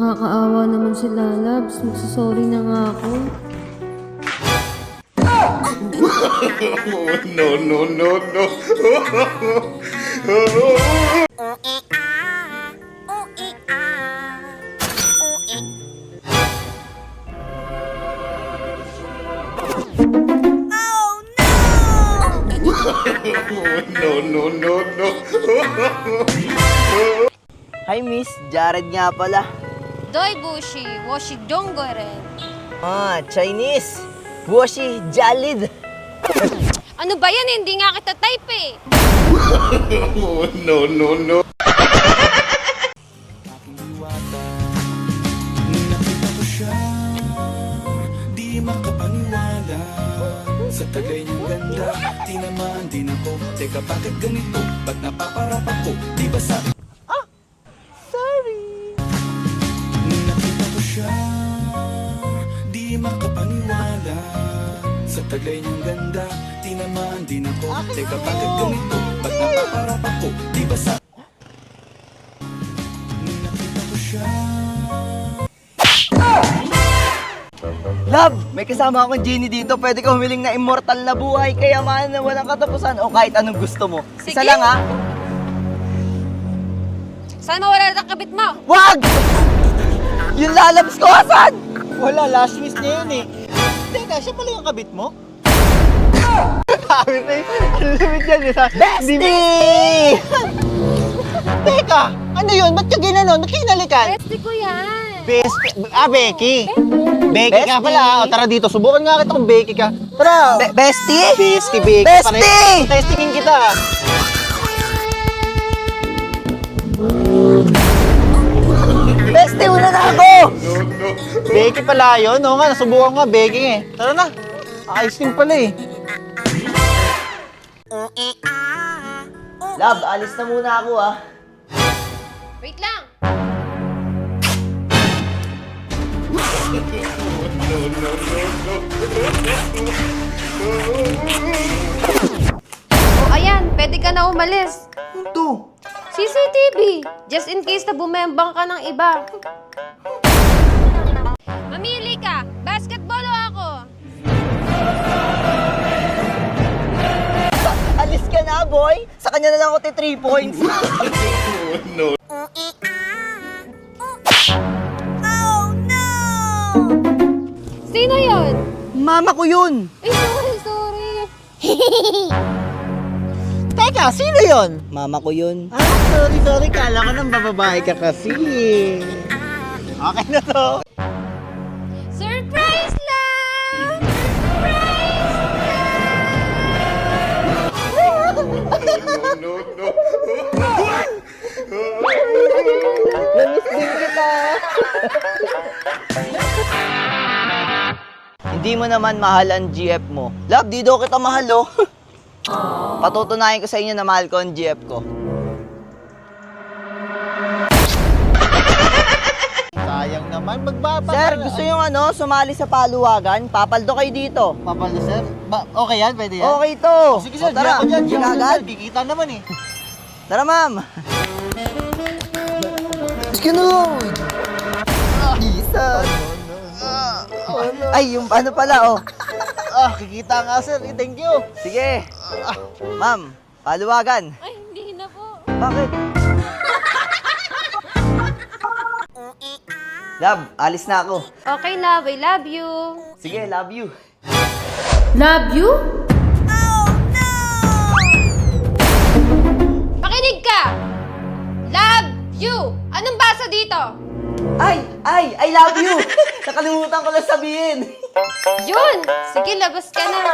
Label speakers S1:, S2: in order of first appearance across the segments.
S1: Nakakaawa naman si Lalabs. Magsasorry na nga ako.
S2: No, no, no, no. No, no, no, no.
S3: Hi Miss, Jared nga pala.
S4: Doi Bushi, Washi Donggoren.
S3: Chinese. Washi Jalid.
S4: Ano ba yan? Hindi nga kita type eh.
S2: No, no, no.
S5: Nakita ko siya, di makapaniwala. Sa tagay niyang ganda, tinamaan din ako. Teka, bakit ganito? Ba't napaparap ako? Di ba sabi?
S3: Sorry.
S5: Nakita ko siya, di makapaniwala. Sa tagay niyang ganda, tinamaan din ako. Teka, bakit ganito? Ba't napaparap ako? Di ba sabi? Nakita ko siya.
S3: Love, may kasama akong genie dito. Pwede ka humiling na immortal na buhay, kayamanan na walang katapusan o kahit anong gusto mo.
S4: Sige.
S3: Isa lang ha.
S4: Saan mawala na ang kabit mo?
S3: Wag! Yung Lalabs ko, asan?
S6: Wala, last miss niya yun eh. Teka, siya pala yung kabit mo? Sabi na yun, ang limit yan eh.
S3: Bestie!
S6: Teka, ano yun? Ba't ka ginanon? Ba't ka hinalikan?
S4: Bestie ko yan.
S6: Becky. Becky ka
S3: Bestie.
S6: pala. O, tara dito, subukan nga kita kung Becky ka. Tara.
S3: Bestie?
S6: Becky.
S3: Bestie!
S6: Testingin kita.
S3: Bestie, una na ako!
S6: Becky pala yun. Oo nga, nasubukan nga, Becky eh. Tara na. Ayos din pala eh.
S3: Love, alis na muna ako ah.
S4: Wait lang. Oh, ayan. Pwede ka na umalis.
S3: Ito.
S4: CCTV. Just in case na bumembang ka ng iba. Mamili ka. Basketball o ako?
S3: Alis ka na, boy. Sa kanya na lang ako 3 points.
S2: No.
S4: Sino yon?
S3: Mama ko yun.
S4: Ay, sorry.
S6: Teka, sino yun?
S3: Mama ko yun.
S6: Sorry. Kala ko nang bababae ka kasi. Okay na to.
S4: Surprise lang!
S2: No, no.
S3: Namiss din kita. Hindi mo naman mahal ang GF mo. Love, di daw kita mahal oh. Patutunayan ko sa inyo na mahal ko ang GF ko.
S6: Sayang naman, magbaba.
S3: Sir, gusto yung sumali sa paluwagan? Papaldo kayo dito.
S6: Papalo, sir? Okay yan? Pwede yan?
S3: Okay to.
S6: Sige, sir.
S3: O, tara,
S6: Diyan
S3: sige
S6: ako
S3: agad.
S6: dyan. Kikita naman eh.
S3: Tara, ma'am. Sige na. Isa. Ay, yung ano pala, oh.
S6: Kikita nga, sir. Thank you.
S3: Sige. Ma'am, paluwagan.
S4: Ay, hindi na po.
S3: Bakit? Love, alis na ako.
S4: Okay, love. I love you.
S3: Sige, love you.
S1: Love you?
S4: Pakinig ka! Love you! Anong basa dito?
S3: I love you! Nakalimutan ko lang sabihin.
S4: Yun! Sige, labas ka na.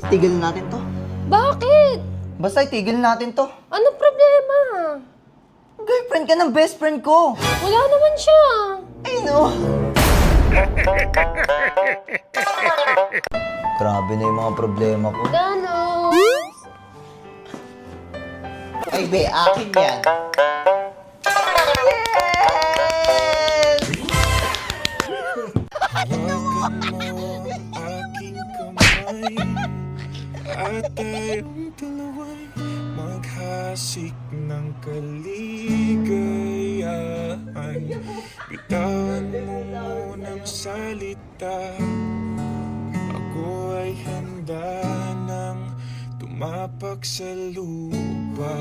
S3: Tigil natin to.
S4: Bakit?
S3: Basta itigil natin to.
S4: Anong problema?
S3: Girlfriend ka ng best friend ko.
S4: Wala naman siya.
S3: Ay, no. Grabe na yung mga problema ko.
S4: Danos!
S6: Ay, be, akin yan.
S5: At tayong dalawa'y Siksik ng kaligayahan. Bitawan mo munang salita. Ako ay handa nang tumapak sa lupa.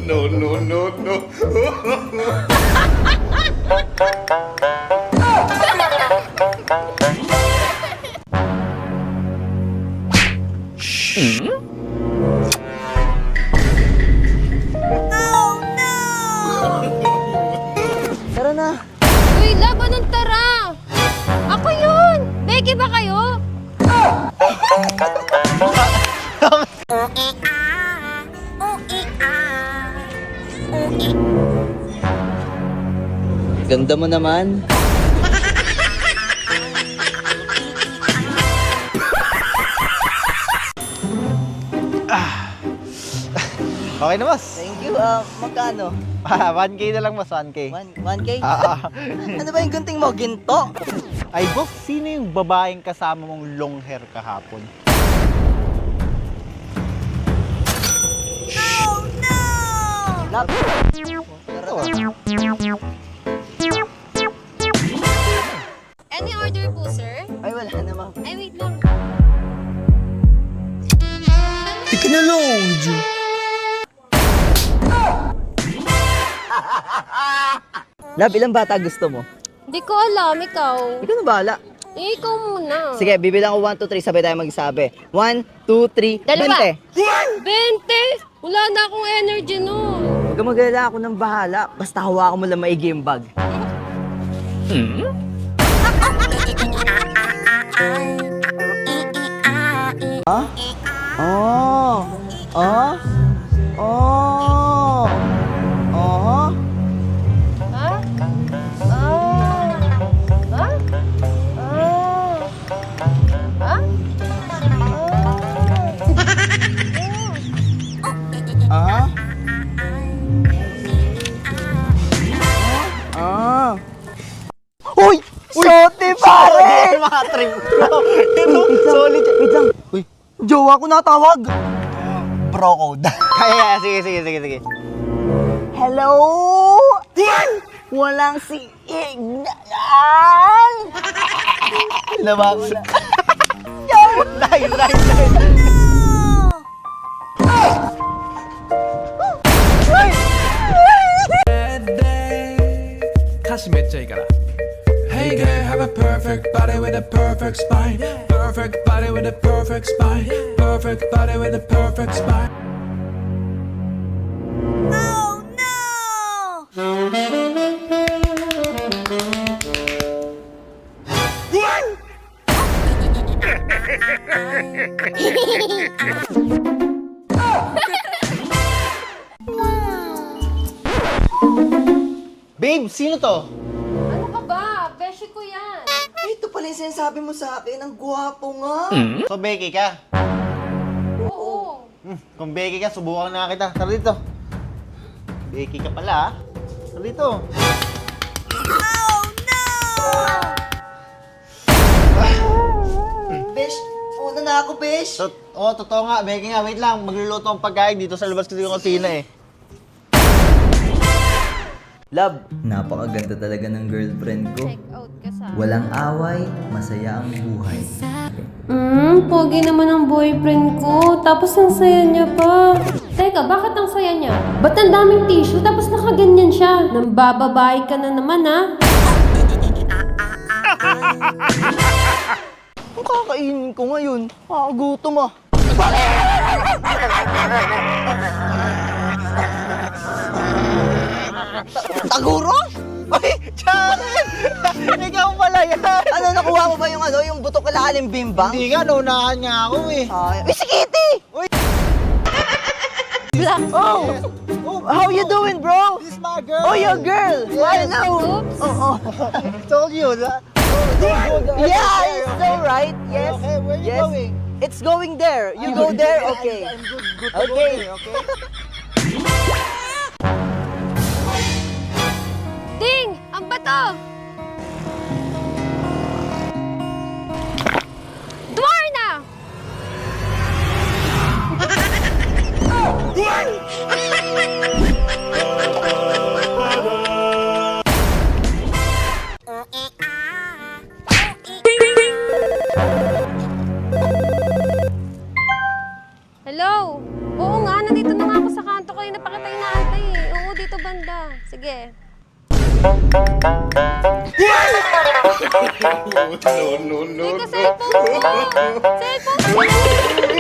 S2: No, no, no, no.
S3: Tara na.
S4: Uy, love, anong tara? Ako yun! Becky ba kayo?
S3: Ganda mo naman.
S6: Okay na, boss.
S3: Thank you. Magkano?
S6: 1K na lang, boss. 1K.
S3: 1K?
S6: Ah,
S3: Ano ba yung gunting mo? Ginto?
S6: ay, boss, sino yung babaeng kasama mong long hair kahapon?
S3: Love.
S6: Ito, ah.
S4: Any order po, sir?
S3: Ay, wala naman.
S4: Ay, wait lang.
S3: Love, ilang bata gusto mo?
S4: Hindi ko alam, ikaw.
S3: Ikaw na bahala.
S4: Eh, ikaw muna.
S3: Sige, bibilang ko 1, 2, 3. Sabay tayo magsabi. 1, 2, 3,
S4: Dalawa.
S3: 20.
S4: 20! Wala na akong energy nun.
S3: Huwag ka magalala, ako nang bahala. Basta hawakan mo lang maigi yung bag. Ah? Oh. Oh. Oh. Oh.
S4: Ha? Ah. Ha? Ah. Ha?
S3: Ah? Ah. Uy! Sote, pare!
S6: Mga trip ko. Solid.
S3: Wait lang. Uy, jowa ko natawag. Bro code.
S6: Kaya, sige.
S3: Hello? Walang signal. Laba ko na.
S6: Live.
S5: 다시 맺자 이거라. Hey girl, have a perfect body with a perfect spine. Perfect body with a perfect spine. Perfect body with a perfect spine.
S6: Babe, sino to?
S4: Ano ka ba? Beshi ko yan.
S3: Ito pala yung sinasabi mo sa akin. Ang gwapo nga.
S6: So, Becky ka?
S4: Oo.
S6: Kung Becky ka, subukan na kita. Tara dito. Becky ka pala, ah. Tara dito.
S3: Besh, una na ako, Besh.
S6: Totoo nga. Becky nga, wait lang. Magluluto ang pagkain dito sa labas kasi yung kusina eh.
S3: Love, napakaganda talaga ng girlfriend ko.
S4: Check out ka sa...
S3: Walang away, masaya ang buhay.
S1: Pogi naman ang boyfriend ko. Tapos ang saya niya pa.
S4: Teka, bakit ang saya niya?
S1: Ba't ang daming tissue tapos nakaganyan siya? Nang bababae ka na naman, ha?
S3: Ang kakainin ko ngayon, gutom ah. Taguro?
S6: Ay, Jared! Ikaw pala yan!
S3: Ano, nakuha mo ba yung buto kalalim bimbang?
S6: Hindi nga, naunahan nga ako eh.
S3: Uy, si Kitty! Oh! How you doing, bro?
S6: This is my girl!
S3: Oh, your girl! I know! Oh.
S6: Told you.
S3: Yeah, it's so right. Yes.
S6: Okay, where you
S3: Yes.
S6: going?
S3: It's going there. You go there? Okay.
S6: I'm good to
S3: Okay.
S6: go, okay?
S4: Ding! Ang bato! Dwarna!
S1: banda. Sige.
S2: No, no, no,
S1: Teka, cellphone ko. Cellphone ko.